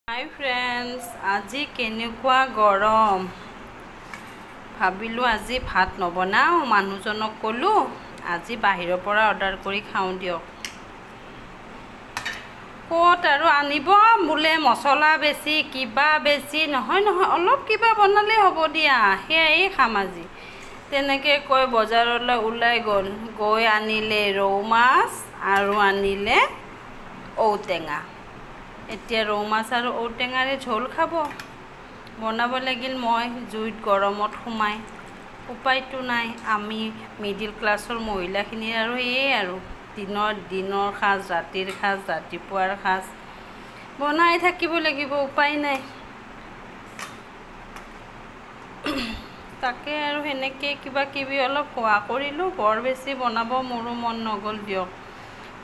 হাই friends, আজি কেনেকুৱা গৰম। ভাবিলোঁ আজি ভাত নবনাওঁ, মানুহজনক ক'লোঁ আজি বাহিৰৰ পৰা অৰ্ডাৰ কৰি খাওঁ দিয়ক। ক'ত আৰু আনিব বোলে মছলা বেছি, কিবা বেছি। নহয় অলপ কিবা বনালেই হ'ব দিয়া, সেয়াই খাম আজি। তেনেকৈ কৈ বজাৰলৈ ওলাই গৈ আনিলে ৰৌ মাছ আৰু আনিলে ঔটেঙা। এতিয়া ৰৌ মাছ আৰু ঔটেঙাৰে ঝোল খাব। বনাব লাগিল মই জুইত গৰমত সোমাই। উপায়তো নাই, আমি মিডিল ক্লাছৰ মহিলাখিনিৰ আৰু সেয়ে আৰু দিনৰ সাজ, ৰাতিৰ সাজ, ৰাতিপুৱাৰ সাজ বনাই থাকিব লাগিব, উপায় নাই। তাকে আৰু সেনেকৈ কিবা কিবি অলপ খোৱা কৰিলোঁ। বৰ বেছি বনাব মোৰো মন নগ'ল দিয়ক।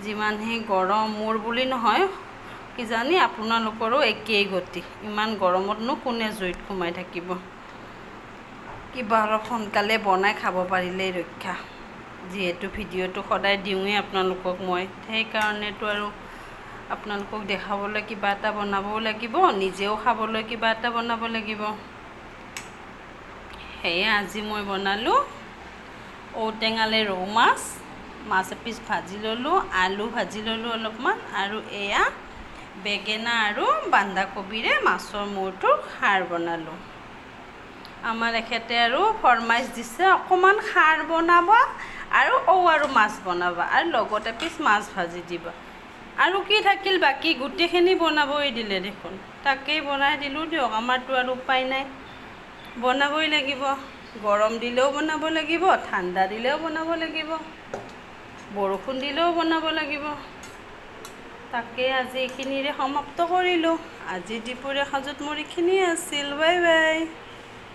যিমানহে গৰম, মোৰ বুলি নহয়, কিজানি আপোনালোকৰো একেই গতি। ইমান গৰমতনো কোনে জুইত সোমাই থাকিব। কিবা অলপ সোনকালে বনাই খাব পাৰিলেই ৰক্ষা। যিহেতু ভিডিঅ'টো সদায় দিওঁৱেই আপোনালোকক মই, সেইকাৰণেতো আৰু আপোনালোকক দেখাবলৈ কিবা এটা বনাবও লাগিব, নিজেও খাবলৈ কিবা এটা বনাব লাগিব। সেয়ে আজি মই বনালোঁ ঔটেঙালে ৰৌ মাছ। মাছ এপিচ ভাজি ল'লোঁ, আলু ভাজি ল'লোঁ অলপমান, আৰু এয়া বেঙেনা আৰু বন্ধাকবিৰে মাছৰ মূৰটোৰ খাৰ বনালোঁ। আমাৰ এখেতে আৰু ফৰমাইছ দিছে অকণমান খাৰ বনাবা আৰু মাছ বনাবা আৰু লগত এপিচ মাছ ভাজি দিবা। আৰু কি থাকিল বাকী, গোটেইখিনি বনাবই দিলে দেখোন। তাকেই বনাই দিলোঁ দিয়ক। আমাৰতো আৰু উপায় নাই, বনাবই লাগিব। গৰম দিলেও বনাব লাগিব, ঠাণ্ডা দিলেও বনাব লাগিব, বৰষুণ দিলেও বনাব লাগিব। তাকে আজি এইখিনিৰে সমাপ্ত কৰিলোঁ। আজি দুপৰীয়া সাজত মোৰ এইখিনিয়ে আছিল। Bye bye.